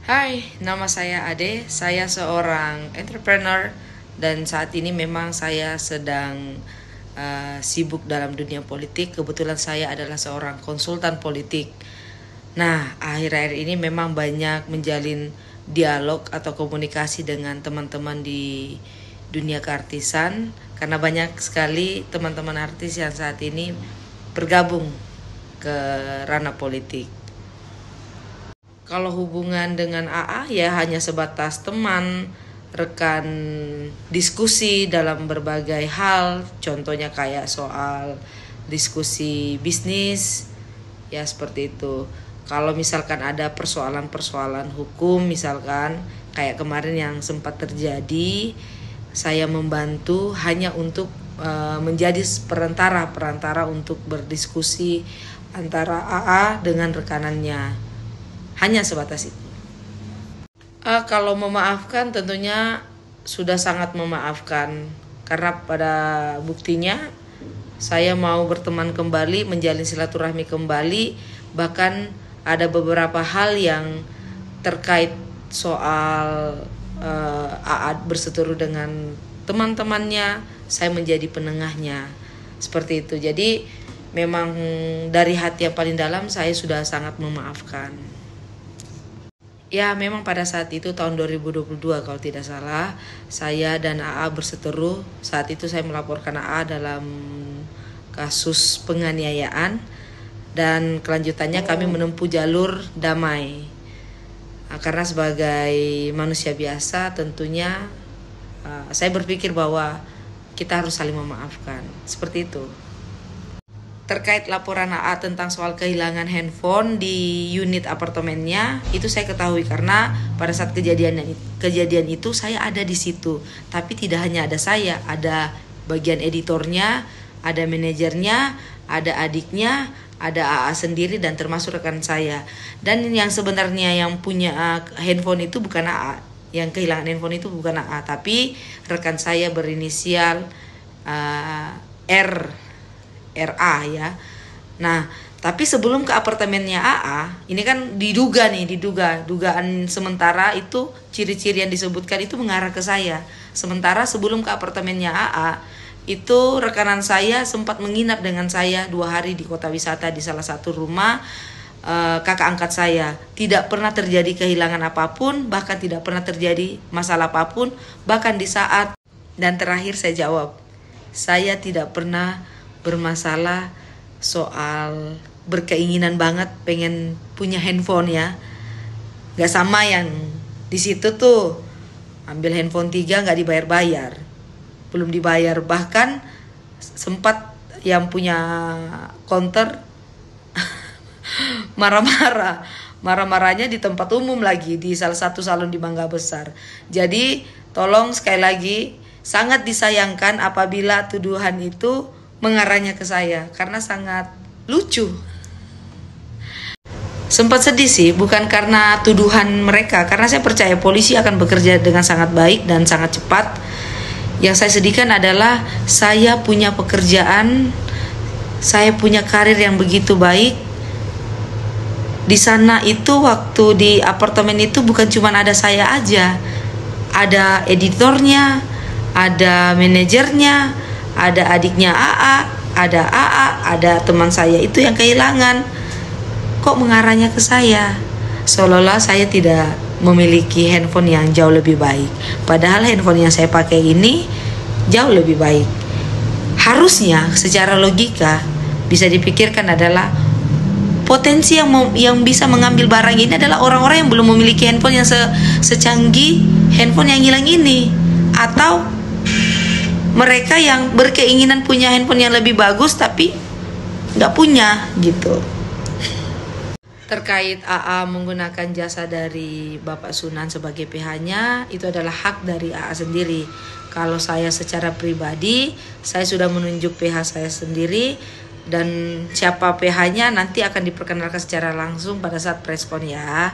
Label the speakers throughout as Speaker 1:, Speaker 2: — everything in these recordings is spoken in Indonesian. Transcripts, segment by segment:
Speaker 1: Hai, nama saya Ade. Saya seorang entrepreneur dan saat ini memang saya sedang sibuk dalam dunia politik. Kebetulan saya adalah seorang konsultan politik. Nah, akhir-akhir ini memang banyak menjalin dialog atau komunikasi dengan teman-teman di dunia keartisan karena banyak sekali teman-teman artis yang saat ini bergabung ke ranah politik. Kalau hubungan dengan AA ya hanya sebatas teman, rekan diskusi dalam berbagai hal, contohnya kayak soal diskusi bisnis, ya seperti itu. Kalau misalkan ada persoalan-persoalan hukum, misalkan kayak kemarin yang sempat terjadi, saya membantu hanya untuk menjadi perantara untuk berdiskusi antara AA dengan rekanannya. Hanya sebatas itu. Kalau memaafkan tentunya sudah sangat memaafkan karena pada buktinya saya mau berteman kembali, menjalin silaturahmi kembali, bahkan ada beberapa hal yang terkait soal AA berseteru dengan teman-temannya, saya menjadi penengahnya. Seperti itu. Jadi memang dari hati yang paling dalam saya sudah sangat memaafkan. Ya memang pada saat itu tahun 2022 kalau tidak salah, saya dan AA berseteru. Saat itu saya melaporkan AA dalam kasus penganiayaan dan kelanjutannya kami menempuh jalur damai. Karena sebagai manusia biasa tentunya saya berpikir bahwa kita harus saling memaafkan. Seperti itu. Terkait laporan AA tentang soal kehilangan handphone di unit apartemennya, itu saya ketahui karena pada saat kejadian itu saya ada di situ. Tapi tidak hanya ada saya, ada bagian editornya, ada manajernya, ada adiknya, ada AA sendiri dan termasuk rekan saya. Dan yang sebenarnya yang punya handphone itu bukan AA, yang kehilangan handphone itu bukan AA, tapi rekan saya berinisial RA ya. Nah, tapi sebelum ke apartemennya AA, ini kan dugaan sementara itu ciri-ciri yang disebutkan itu mengarah ke saya. Sementara sebelum ke apartemennya AA, itu rekanan saya sempat menginap dengan saya 2 hari di kota wisata di salah satu rumah kakak angkat saya. Tidak pernah terjadi kehilangan apapun, bahkan tidak pernah terjadi masalah apapun, bahkan di saat dan terakhir saya jawab, saya tidak pernah bermasalah soal berkeinginan banget pengen punya handphone ya. Gak sama yang di situ tuh ambil handphone 3 gak dibayar-bayar, belum dibayar, bahkan sempat yang punya counter marah-marahnya di tempat umum lagi, di salah satu salon di Mangga Besar. Jadi tolong sekali lagi, sangat disayangkan apabila tuduhan itu mengarahnya ke saya karena sangat lucu. Sempat sedih sih, bukan karena tuduhan mereka, karena saya percaya polisi akan bekerja dengan sangat baik dan sangat cepat. Yang saya sedihkan adalah saya punya pekerjaan, saya punya karir yang begitu baik. Di sana itu waktu di apartemen itu bukan cuma ada saya aja, ada editornya, ada manajernya, ada adiknya AA, ada teman saya itu yang kehilangan. Kok mengarahnya ke saya? Seolah-olah saya tidak memiliki handphone yang jauh lebih baik. Padahal handphone yang saya pakai ini jauh lebih baik. Harusnya secara logika bisa dipikirkan adalah potensi yang bisa mengambil barang ini adalah orang-orang yang belum memiliki handphone yang secanggih handphone yang hilang ini, atau mereka yang berkeinginan punya handphone yang lebih bagus tapi nggak punya gitu. Terkait AA menggunakan jasa dari Bapak Sunan sebagai PH-nya, itu adalah hak dari AA sendiri. Kalau saya secara pribadi, saya sudah menunjuk PH saya sendiri, dan siapa PH-nya nanti akan diperkenalkan secara langsung pada saat preskon ya.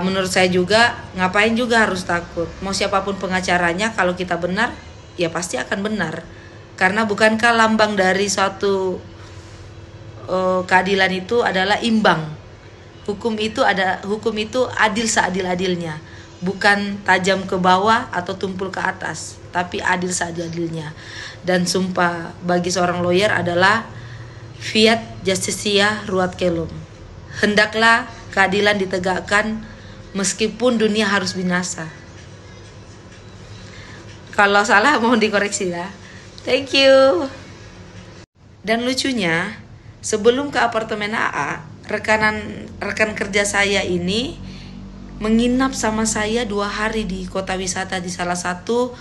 Speaker 1: Menurut saya juga, ngapain juga harus takut. Mau siapapun pengacaranya, kalau kita benar, ya pasti akan benar. Karena bukankah lambang dari suatu keadilan itu adalah imbang. Hukum itu adil seadil-adilnya, bukan tajam ke bawah atau tumpul ke atas, tapi adil seadil-adilnya. Dan sumpah bagi seorang lawyer adalah fiat justitia ruat kelum. Hendaklah keadilan ditegakkan meskipun dunia harus binasa. Kalau salah mohon dikoreksi ya. Thank you. Dan lucunya, sebelum ke apartemen AA, rekan kerja saya ini menginap sama saya 2 hari di kota wisata di salah satu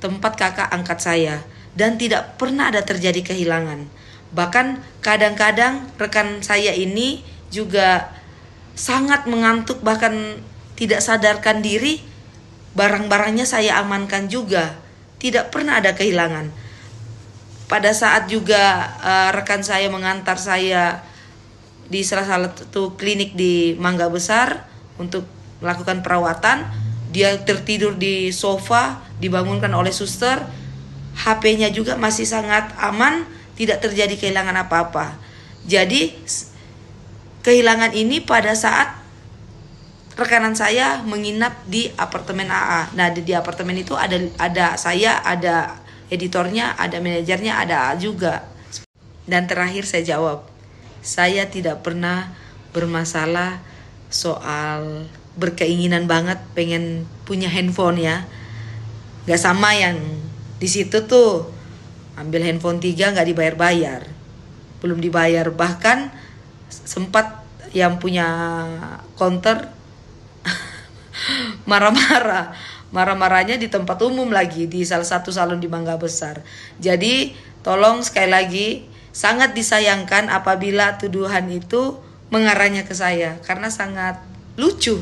Speaker 1: tempat kakak angkat saya. Dan tidak pernah ada terjadi kehilangan. Bahkan kadang-kadang rekan saya ini juga sangat mengantuk, bahkan tidak sadarkan diri. Barang-barangnya saya amankan juga, tidak pernah ada kehilangan. Pada saat juga rekan saya mengantar saya di salah satu klinik di Mangga Besar untuk melakukan perawatan, dia tertidur di sofa, dibangunkan oleh suster. HP-nya juga masih sangat aman, tidak terjadi kehilangan apa-apa. Jadi kehilangan ini pada saat rekanan saya menginap di apartemen AA. Nah, di apartemen itu ada saya, ada editornya, ada manajernya, ada AA juga. Dan terakhir saya jawab, saya tidak pernah bermasalah soal berkeinginan banget pengen punya handphone ya. Gak sama yang di situ tuh ambil handphone 3 gak dibayar-bayar, belum dibayar, bahkan sempat yang punya counter marah-marahnya di tempat umum lagi, di salah satu salon di Mangga Besar. Jadi tolong sekali lagi, sangat disayangkan apabila tuduhan itu mengarahnya ke saya, karena sangat lucu.